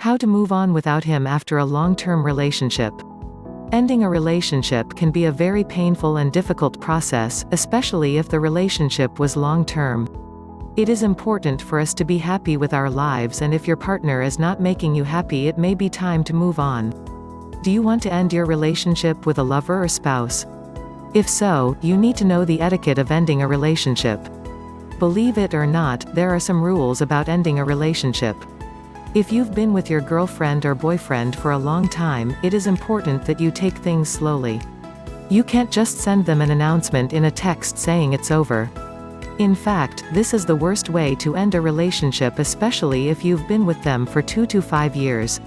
How to move on without him after a long-term relationship. Ending a relationship can be a very painful and difficult process, especially if the relationship was long-term. It is important for us to be happy with our lives, and if your partner is not making you happy, it may be time to move on. Do you want to end your relationship with a lover or spouse? If so, you need to know the etiquette of ending a relationship. Believe it or not, there are some rules about ending a relationship. If you've been with your girlfriend or boyfriend for a long time, it is important that you take things slowly. You can't just send them an announcement in a text saying it's over. In fact, this is the worst way to end a relationship, especially if you've been with them for 2 to 5 years.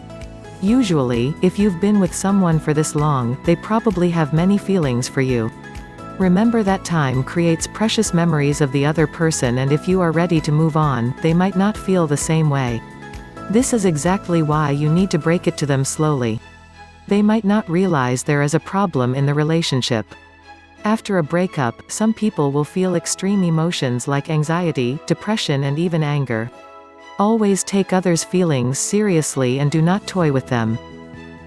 Usually, if you've been with someone for this long, they probably have many feelings for you. Remember that time creates precious memories of the other person, and if you are ready to move on, they might not feel the same way. This is exactly why you need to break it to them slowly. They might not realize there is a problem in the relationship. After a breakup, some people will feel extreme emotions like anxiety, depression, and even anger. Always take others' feelings seriously and do not toy with them.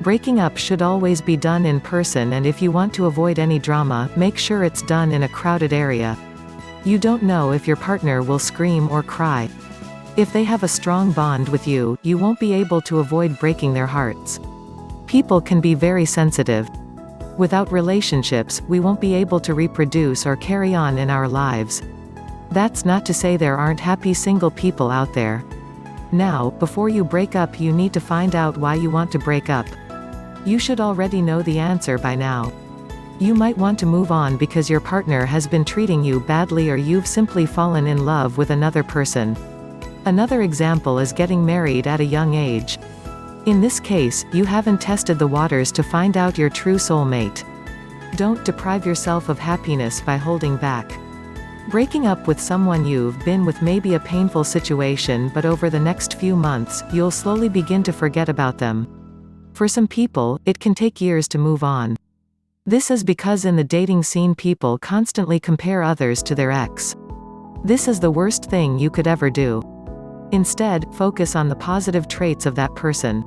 Breaking up should always be done in person, and if you want to avoid any drama, make sure it's done in a crowded area. You don't know if your partner will scream or cry. If they have a strong bond with you, you won't be able to avoid breaking their hearts. People can be very sensitive. Without relationships, we won't be able to reproduce or carry on in our lives. That's not to say there aren't happy single people out there. Now, before you break up, you need to find out why you want to break up. You should already know the answer by now. You might want to move on because your partner has been treating you badly, or you've simply fallen in love with another person. Another example is getting married at a young age. In this case, you haven't tested the waters to find out your true soulmate. Don't deprive yourself of happiness by holding back. Breaking up with someone you've been with may be a painful situation, but over the next few months, you'll slowly begin to forget about them. For some people, it can take years to move on. This is because in the dating scene, people constantly compare others to their ex. This is the worst thing you could ever do. Instead, focus on the positive traits of that person.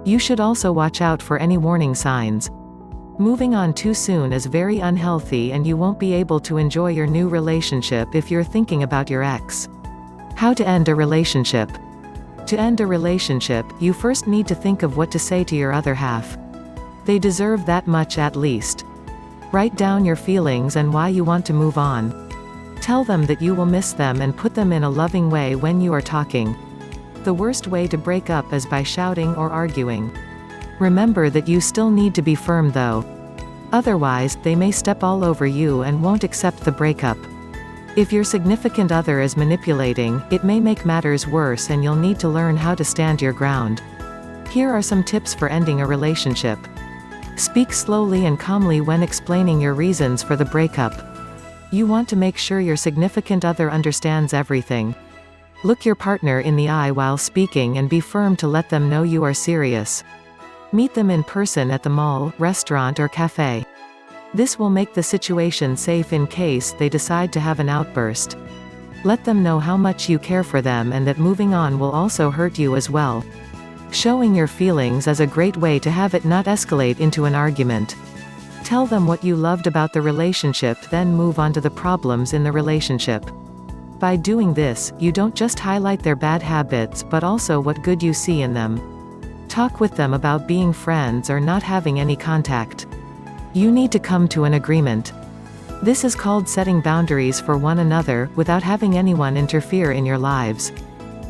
You should also watch out for any warning signs. Moving on too soon is very unhealthy, and you won't be able to enjoy your new relationship if you're thinking about your ex. How to end a relationship. To end a relationship, you first need to think of what to say to your other half. They deserve that much at least. Write down your feelings and why you want to move on. Tell them that you will miss them and put them in a loving way when you are talking. The worst way to break up is by shouting or arguing. Remember that you still need to be firm though. Otherwise, they may step all over you and won't accept the breakup. If your significant other is manipulating, it may make matters worse, and you'll need to learn how to stand your ground. Here are some tips for ending a relationship. Speak slowly and calmly when explaining your reasons for the breakup. You want to make sure your significant other understands everything. Look your partner in the eye while speaking and be firm to let them know you are serious. Meet them in person at the mall, restaurant, or cafe. This will make the situation safe in case they decide to have an outburst. Let them know how much you care for them and that moving on will also hurt you as well. Showing your feelings is a great way to have it not escalate into an argument. Tell them what you loved about the relationship, then move on to the problems in the relationship. By doing this, you don't just highlight their bad habits but also what good you see in them. Talk with them about being friends or not having any contact. You need to come to an agreement. This is called setting boundaries for one another, without having anyone interfere in your lives.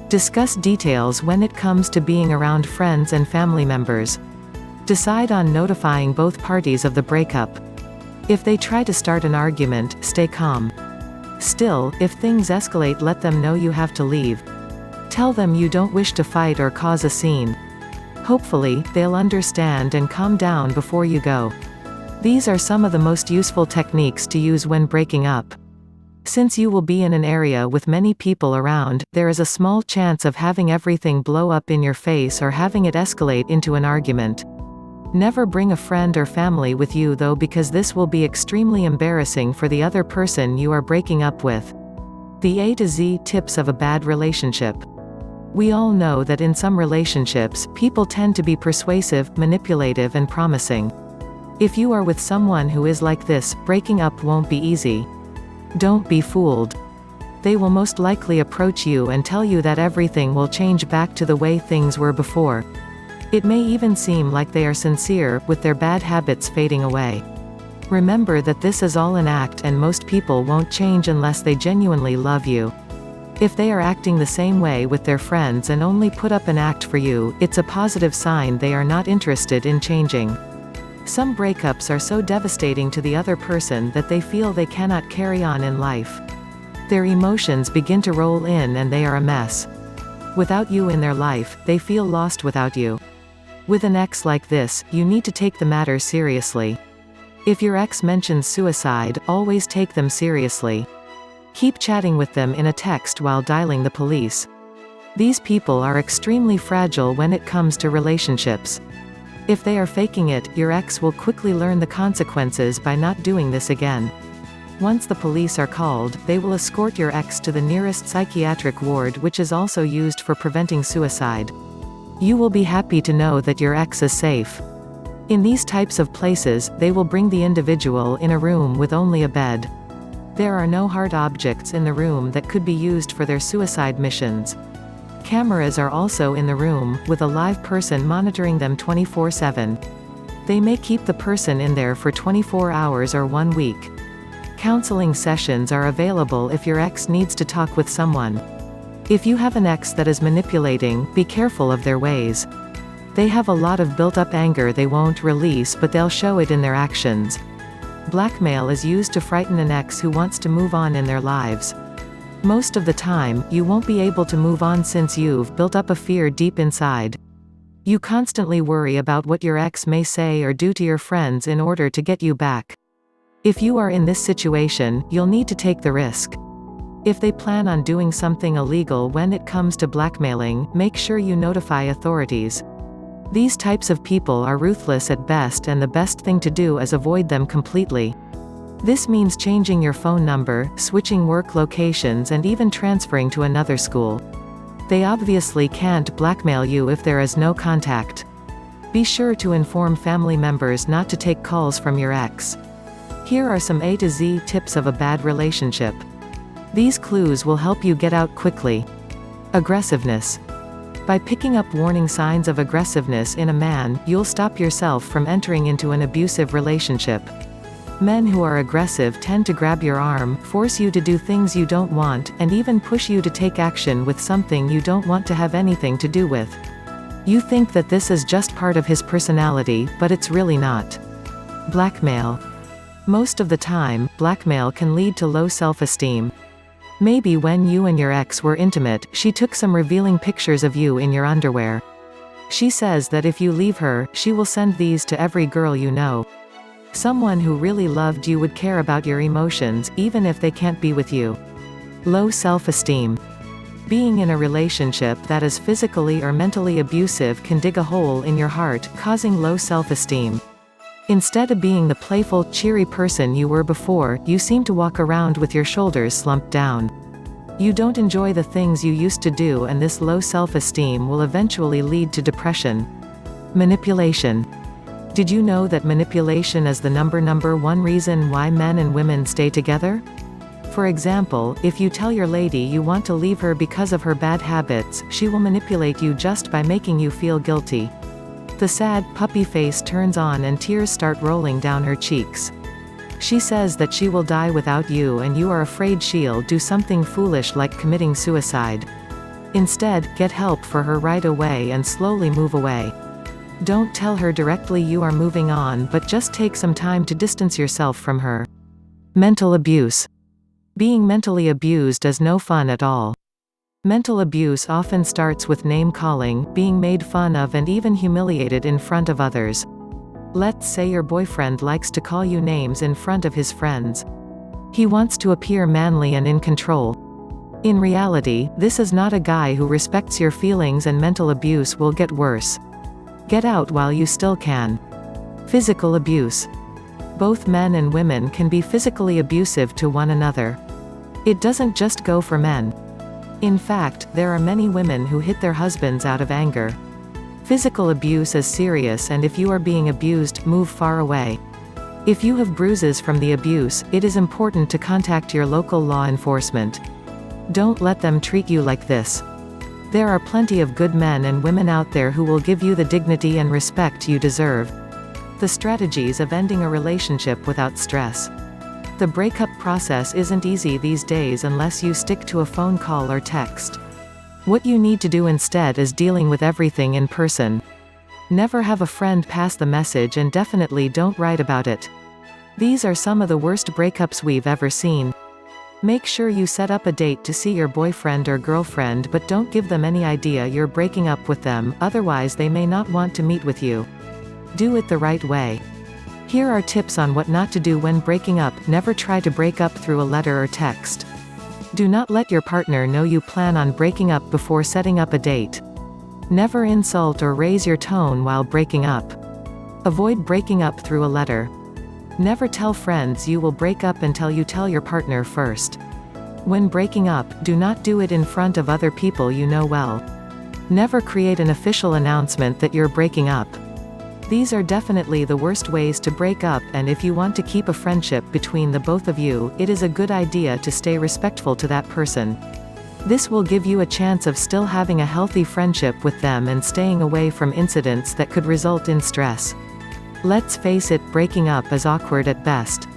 Discuss details when it comes to being around friends and family members. Decide on notifying both parties of the breakup. If they try to start an argument, stay calm. Still, if things escalate, let them know you have to leave. Tell them you don't wish to fight or cause a scene. Hopefully, they'll understand and calm down before you go. These are some of the most useful techniques to use when breaking up. Since you will be in an area with many people around, there is a small chance of having everything blow up in your face or having it escalate into an argument. Never bring a friend or family with you though, because this will be extremely embarrassing for the other person you are breaking up with. The A to Z tips of a bad relationship. We all know that in some relationships, people tend to be persuasive, manipulative and promising. If you are with someone who is like this, breaking up won't be easy. Don't be fooled. They will most likely approach you and tell you that everything will change back to the way things were before. It may even seem like they are sincere, with their bad habits fading away. Remember that this is all an act and most people won't change unless they genuinely love you. If they are acting the same way with their friends and only put up an act for you, it's a positive sign they are not interested in changing. Some breakups are so devastating to the other person that they feel they cannot carry on in life. Their emotions begin to roll in and they are a mess. Without you in their life, they feel lost without you. With an ex like this, you need to take the matter seriously. If your ex mentions suicide, always take them seriously. Keep chatting with them in a text while dialing the police. These people are extremely fragile when it comes to relationships. If they are faking it, your ex will quickly learn the consequences by not doing this again. Once the police are called, they will escort your ex to the nearest psychiatric ward, which is also used for preventing suicide. You will be happy to know that your ex is safe. In these types of places, they will bring the individual in a room with only a bed. There are no hard objects in the room that could be used for their suicide missions. Cameras are also in the room, with a live person monitoring them 24/7. They may keep the person in there for 24 hours or 1 week. Counseling sessions are available if your ex needs to talk with someone. If you have an ex that is manipulating, be careful of their ways. They have a lot of built-up anger they won't release, but they'll show it in their actions. Blackmail is used to frighten an ex who wants to move on in their lives. Most of the time, you won't be able to move on since you've built up a fear deep inside. You constantly worry about what your ex may say or do to your friends in order to get you back. If you are in this situation, you'll need to take the risk. If they plan on doing something illegal when it comes to blackmailing, make sure you notify authorities. These types of people are ruthless at best, and the best thing to do is avoid them completely. This means changing your phone number, switching work locations and even transferring to another school. They obviously can't blackmail you if there is no contact. Be sure to inform family members not to take calls from your ex. Here are some A to Z tips of a bad relationship. These clues will help you get out quickly. Aggressiveness. By picking up warning signs of aggressiveness in a man, you'll stop yourself from entering into an abusive relationship. Men who are aggressive tend to grab your arm, force you to do things you don't want, and even push you to take action with something you don't want to have anything to do with. You think that this is just part of his personality, but it's really not. Blackmail. Most of the time, blackmail can lead to low self-esteem. Maybe when you and your ex were intimate, she took some revealing pictures of you in your underwear. She says that if you leave her, she will send these to every girl you know. Someone who really loved you would care about your emotions, even if they can't be with you. Low self-esteem. Being in a relationship that is physically or mentally abusive can dig a hole in your heart, causing low self-esteem. Instead of being the playful, cheery person you were before, you seem to walk around with your shoulders slumped down. You don't enjoy the things you used to do, and this low self-esteem will eventually lead to depression. Manipulation. Did you know that manipulation is the number one reason why men and women stay together? For example, if you tell your lady you want to leave her because of her bad habits, she will manipulate you just by making you feel guilty. The sad, puppy face turns on and tears start rolling down her cheeks. She says that she will die without you, and you are afraid she'll do something foolish like committing suicide. Instead, get help for her right away and slowly move away. Don't tell her directly you are moving on, but just take some time to distance yourself from her. Mental abuse. Being mentally abused is no fun at all. Mental abuse often starts with name-calling, being made fun of and even humiliated in front of others. Let's say your boyfriend likes to call you names in front of his friends. He wants to appear manly and in control. In reality, this is not a guy who respects your feelings, and mental abuse will get worse. Get out while you still can. Physical abuse. Both men and women can be physically abusive to one another. It doesn't just go for men. In fact, there are many women who hit their husbands out of anger. Physical abuse is serious, and if you are being abused, move far away. If you have bruises from the abuse, it is important to contact your local law enforcement. Don't let them treat you like this. There are plenty of good men and women out there who will give you the dignity and respect you deserve. The strategies of ending a relationship without stress. The breakup process isn't easy these days unless you stick to a phone call or text. What you need to do instead is dealing with everything in person. Never have a friend pass the message, and definitely don't write about it. These are some of the worst breakups we've ever seen. Make sure you set up a date to see your boyfriend or girlfriend, but don't give them any idea you're breaking up with them, otherwise they may not want to meet with you. Do it the right way. Here are tips on what not to do when breaking up. Never try to break up through a letter or text. Do not let your partner know you plan on breaking up before setting up a date. Never insult or raise your tone while breaking up. Avoid breaking up through a letter. Never tell friends you will break up until you tell your partner first. When breaking up, do not do it in front of other people you know well. Never create an official announcement that you're breaking up. These are definitely the worst ways to break up, and if you want to keep a friendship between the both of you, it is a good idea to stay respectful to that person. This will give you a chance of still having a healthy friendship with them and staying away from incidents that could result in stress. Let's face it, breaking up is awkward at best.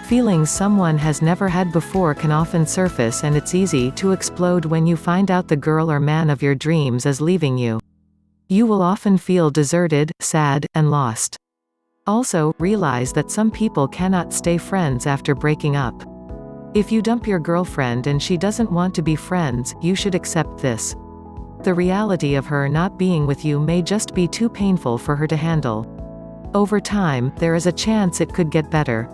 Feelings someone has never had before can often surface, and it's easy to explode when you find out the girl or man of your dreams is leaving you. You will often feel deserted, sad, and lost. Also, realize that some people cannot stay friends after breaking up. If you dump your girlfriend and she doesn't want to be friends, you should accept this. The reality of her not being with you may just be too painful for her to handle. Over time, there is a chance it could get better.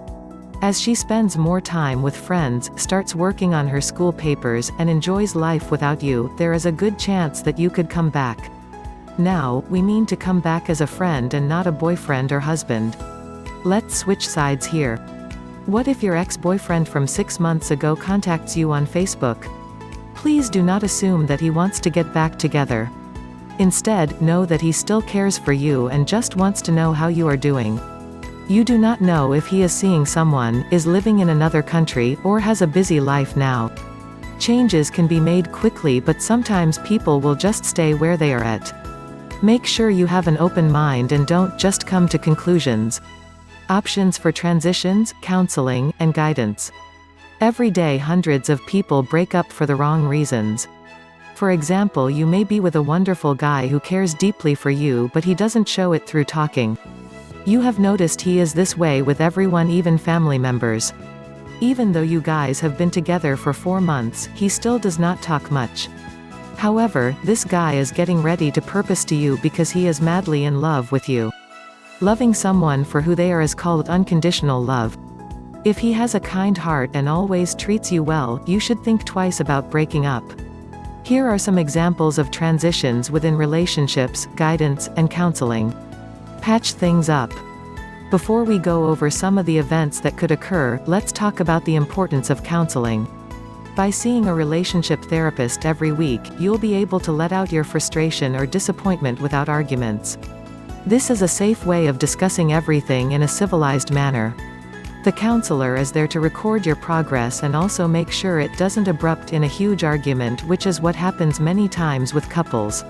As she spends more time with friends, starts working on her school papers, and enjoys life without you, there is a good chance that you could come back. Now, we mean to come back as a friend and not a boyfriend or husband. Let's switch sides here. What if your ex-boyfriend from 6 months ago contacts you on Facebook? Please do not assume that he wants to get back together. Instead, know that he still cares for you and just wants to know how you are doing. You do not know if he is seeing someone, is living in another country, or has a busy life now. Changes can be made quickly, but sometimes people will just stay where they are at. Make sure you have an open mind and don't just come to conclusions. Options for transitions, counseling, and guidance. Every day hundreds of people break up for the wrong reasons. For example, you may be with a wonderful guy who cares deeply for you, but he doesn't show it through talking. You have noticed he is this way with everyone, even family members. Even though you guys have been together for 4 months, he still does not talk much. However, this guy is getting ready to propose to you because he is madly in love with you. Loving someone for who they are is called unconditional love. If he has a kind heart and always treats you well, you should think twice about breaking up. Here are some examples of transitions within relationships, guidance, and counseling. Patch things up. Before we go over some of the events that could occur, let's talk about the importance of counseling. By seeing a relationship therapist every week, you'll be able to let out your frustration or disappointment without arguments. This is a safe way of discussing everything in a civilized manner. The counselor is there to record your progress and also make sure it doesn't erupt in a huge argument, which is what happens many times with couples.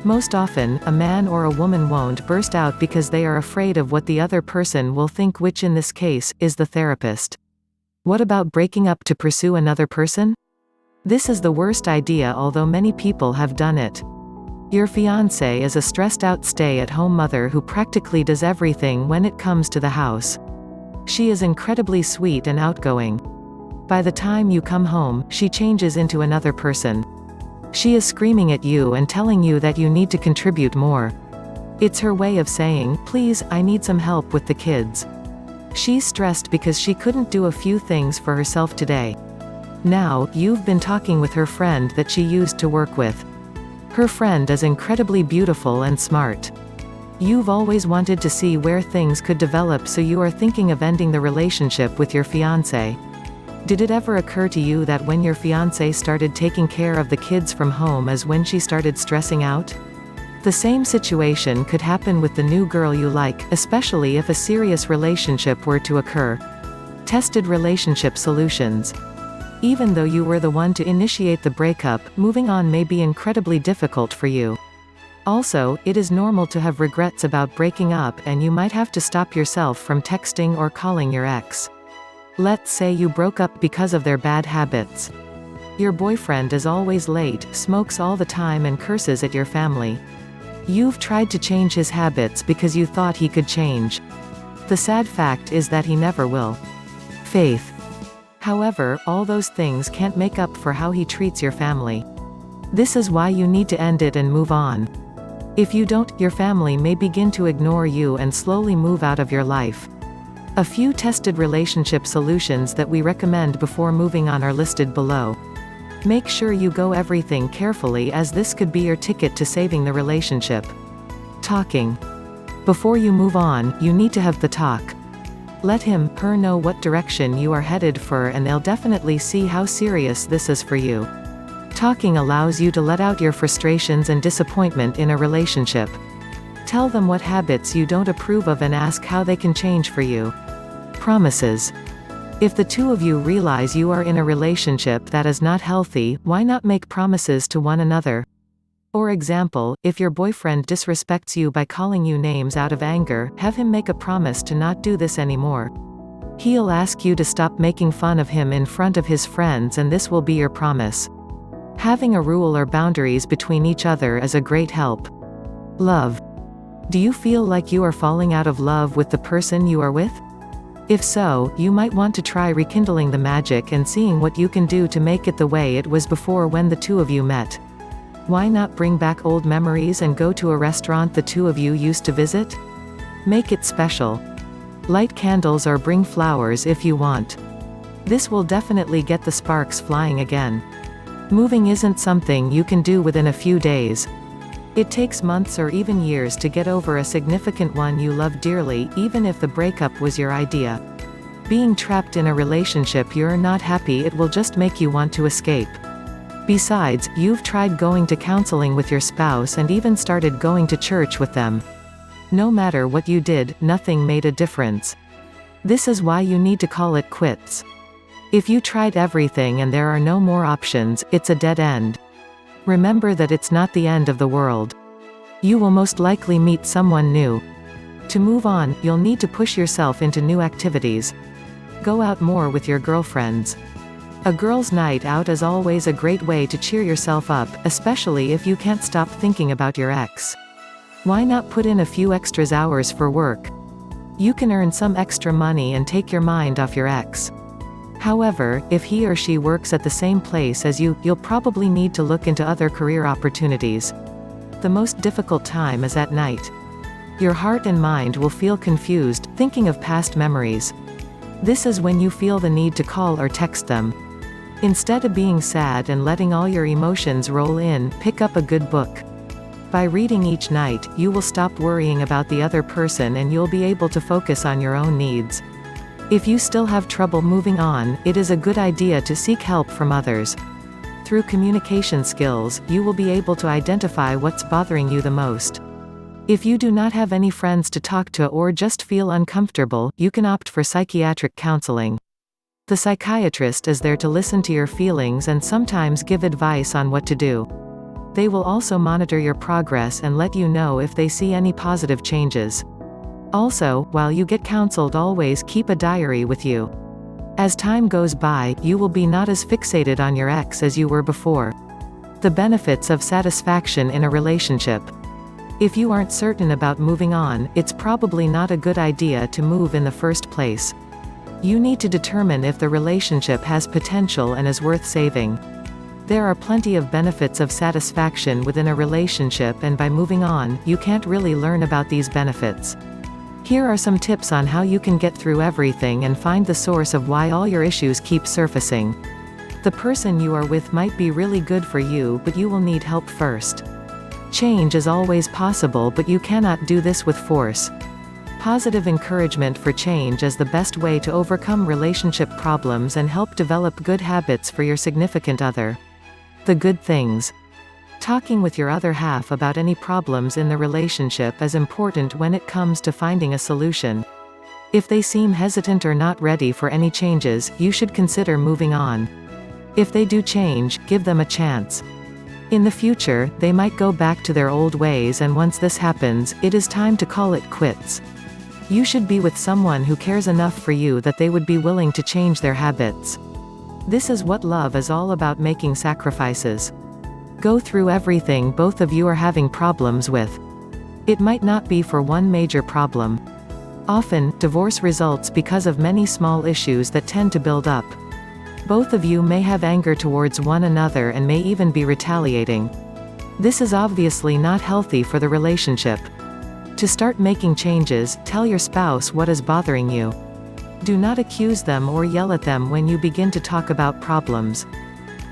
Most often, a man or a woman won't burst out because they are afraid of what the other person will think, which in this case, is the therapist. What about breaking up to pursue another person? This is the worst idea, although many people have done it. Your fiancée is a stressed-out stay-at-home mother who practically does everything when it comes to the house. She is incredibly sweet and outgoing. By the time you come home, she changes into another person. She is screaming at you and telling you that you need to contribute more. It's her way of saying, "Please, I need some help with the kids." She's stressed because she couldn't do a few things for herself today. Now, you've been talking with her friend that she used to work with. Her friend is incredibly beautiful and smart. You've always wanted to see where things could develop, so you are thinking of ending the relationship with your fiancé. Did it ever occur to you that when your fiancé started taking care of the kids from home is when she started stressing out? The same situation could happen with the new girl you like, especially if a serious relationship were to occur. Tested relationship solutions. Even though you were the one to initiate the breakup, moving on may be incredibly difficult for you. Also, it is normal to have regrets about breaking up, and you might have to stop yourself from texting or calling your ex. Let's say you broke up because of their bad habits. Your boyfriend is always late, smokes all the time and curses at your family. You've tried to change his habits because you thought he could change. The sad fact is that he never will. Faith. However, all those things can't make up for how he treats your family. This is why you need to end it and move on. If you don't, your family may begin to ignore you and slowly move out of your life. A few tested relationship solutions that we recommend before moving on are listed below. Make sure you go everything carefully, as this could be your ticket to saving the relationship. Talking. Before you move on, you need to have the talk. Let him/her know what direction you are headed for, and they'll definitely see how serious this is for you. Talking allows you to let out your frustrations and disappointment in a relationship. Tell them what habits you don't approve of and ask how they can change for you. Promises. If the two of you realize you are in a relationship that is not healthy, why not make promises to one another? For example, if your boyfriend disrespects you by calling you names out of anger, have him make a promise to not do this anymore. He'll ask you to stop making fun of him in front of his friends, and this will be your promise. Having a rule or boundaries between each other is a great help. Love. Do you feel like you are falling out of love with the person you are with? If so, you might want to try rekindling the magic and seeing what you can do to make it the way it was before when the two of you met. Why not bring back old memories and go to a restaurant the two of you used to visit? Make it special. Light candles or bring flowers if you want. This will definitely get the sparks flying again. Moving isn't something you can do within a few days. It takes months or even years to get over a significant one you love dearly, even if the breakup was your idea. Being trapped in a relationship you're not happy, it will just make you want to escape. Besides, you've tried going to counseling with your spouse and even started going to church with them. No matter what you did, nothing made a difference. This is why you need to call it quits. If you tried everything and there are no more options, it's a dead end. Remember that it's not the end of the world. You will most likely meet someone new. To move on, you'll need to push yourself into new activities. Go out more with your girlfriends. A girls' night out is always a great way to cheer yourself up, especially if you can't stop thinking about your ex. Why not put in a few extra hours for work? You can earn some extra money and take your mind off your ex. However, if he or she works at the same place as you, you'll probably need to look into other career opportunities. The most difficult time is at night. Your heart and mind will feel confused, thinking of past memories. This is when you feel the need to call or text them. Instead of being sad and letting all your emotions roll in, pick up a good book. By reading each night, you will stop worrying about the other person and you'll be able to focus on your own needs. If you still have trouble moving on, it is a good idea to seek help from others. Through communication skills, you will be able to identify what's bothering you the most. If you do not have any friends to talk to or just feel uncomfortable, you can opt for psychiatric counseling. The psychiatrist is there to listen to your feelings and sometimes give advice on what to do. They will also monitor your progress and let you know if they see any positive changes. Also, while you get counseled, always keep a diary with you. As time goes by, you will be not as fixated on your ex as you were before. The benefits of satisfaction in a relationship. If you aren't certain about moving on, it's probably not a good idea to move in the first place. You need to determine if the relationship has potential and is worth saving. There are plenty of benefits of satisfaction within a relationship, and by moving on, you can't really learn about these benefits. Here are some tips on how you can get through everything and find the source of why all your issues keep surfacing. The person you are with might be really good for you, but you will need help first. Change is always possible, but you cannot do this with force. Positive encouragement for change is the best way to overcome relationship problems and help develop good habits for your significant other. The good things. Talking with your other half about any problems in the relationship is important when it comes to finding a solution. If they seem hesitant or not ready for any changes, you should consider moving on. If they do change, give them a chance. In the future, they might go back to their old ways, and once this happens, it is time to call it quits. You should be with someone who cares enough for you that they would be willing to change their habits. This is what love is all about, making sacrifices. Go through everything both of you are having problems with. It might not be for one major problem. Often, divorce results because of many small issues that tend to build up. Both of you may have anger towards one another and may even be retaliating. This is obviously not healthy for the relationship. To start making changes, tell your spouse what is bothering you. Do not accuse them or yell at them when you begin to talk about problems.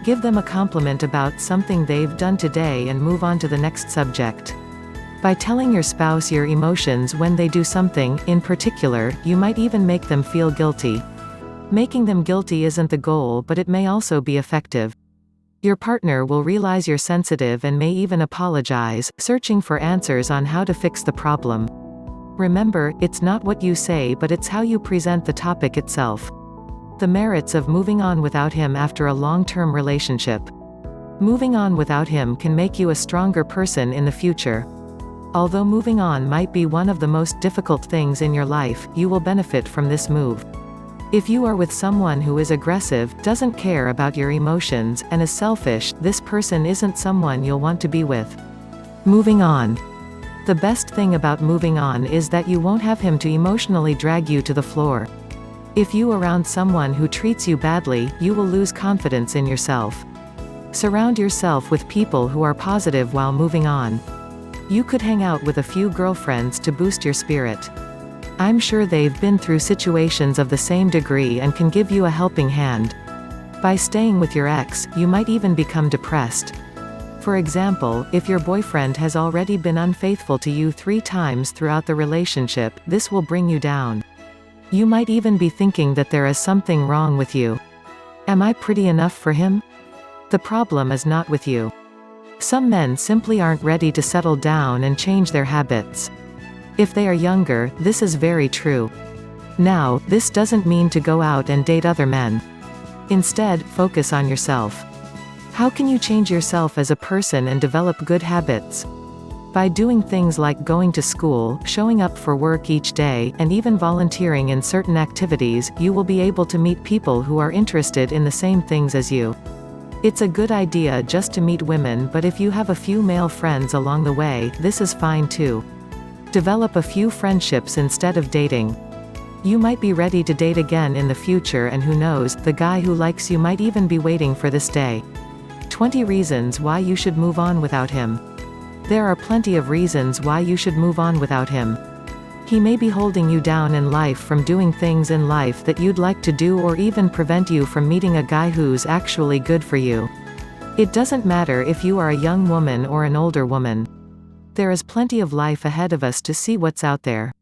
Give them a compliment about something they've done today and move on to the next subject. By telling your spouse your emotions when they do something in particular, you might even make them feel guilty. Making them guilty isn't the goal, but it may also be effective. Your partner will realize you're sensitive and may even apologize, searching for answers on how to fix the problem. Remember, it's not what you say, but it's how you present the topic itself. The merits of moving on without him after a long-term relationship. Moving on without him can make you a stronger person in the future. Although moving on might be one of the most difficult things in your life, you will benefit from this move. If you are with someone who is aggressive, doesn't care about your emotions, and is selfish, this person isn't someone you'll want to be with. Moving on. The best thing about moving on is that you won't have him to emotionally drag you to the floor. If you are around someone who treats you badly, you will lose confidence in yourself. Surround yourself with people who are positive while moving on. You could hang out with a few girlfriends to boost your spirit. I'm sure they've been through situations of the same degree and can give you a helping hand. By staying with your ex, you might even become depressed. For example, if your boyfriend has already been unfaithful to you 3 times throughout the relationship, this will bring you down. You might even be thinking that there is something wrong with you. Am I pretty enough for him? The problem is not with you. Some men simply aren't ready to settle down and change their habits. If they are younger, this is very true. Now, this doesn't mean to go out and date other men. Instead, focus on yourself. How can you change yourself as a person and develop good habits? By doing things like going to school, showing up for work each day, and even volunteering in certain activities, you will be able to meet people who are interested in the same things as you. It's a good idea just to meet women, but if you have a few male friends along the way, this is fine too. Develop a few friendships instead of dating. You might be ready to date again in the future, and who knows, the guy who likes you might even be waiting for this day. 20 reasons why you should move on without him. There are plenty of reasons why you should move on without him. He may be holding you down in life from doing things in life that you'd like to do, or even prevent you from meeting a guy who's actually good for you. It doesn't matter if you are a young woman or an older woman. There is plenty of life ahead of us to see what's out there.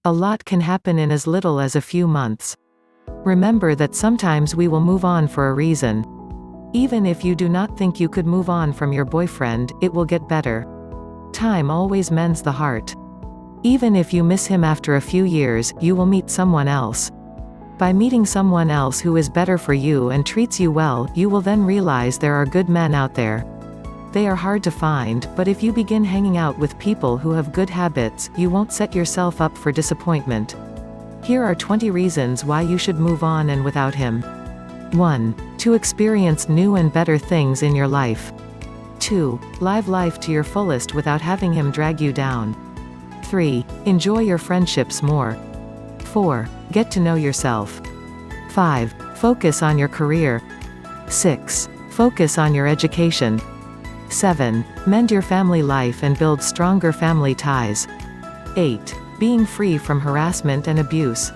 A lot can happen in as little as a few months. Remember that sometimes we will move on for a reason. Even if you do not think you could move on from your boyfriend, it will get better. Time always mends the heart. Even if you miss him after a few years, you will meet someone else. By meeting someone else who is better for you and treats you well, you will then realize there are good men out there. They are hard to find, but if you begin hanging out with people who have good habits, you won't set yourself up for disappointment. Here are 20 reasons why you should move on and without him. 1. To experience new and better things in your life. 2. Live life to your fullest without having him drag you down. 3. Enjoy your friendships more. 4. Get to know yourself. 5. Focus on your career. 6. Focus on your education. 7. Mend your family life and build stronger family ties. 8. Being free from harassment and abuse.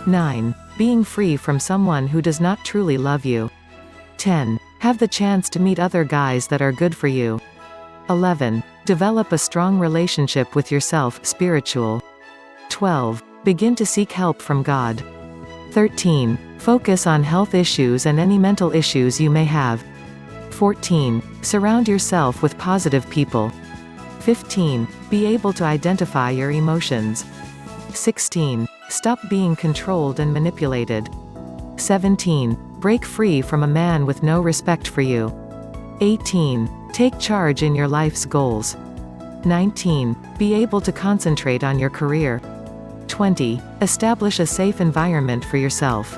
9. Being free from someone who does not truly love you. 10. Have the chance to meet other guys that are good for you. 11. Develop a strong relationship with yourself, spiritual. 12. Begin to seek help from God. 13. Focus on health issues and any mental issues you may have. 14. Surround yourself with positive people. 15. Be able to identify your emotions. 16. Stop being controlled and manipulated. 17. Break free from a man with no respect for you. 18. Take charge in your life's goals. 19. Be able to concentrate on your career. 20. Establish a safe environment for yourself.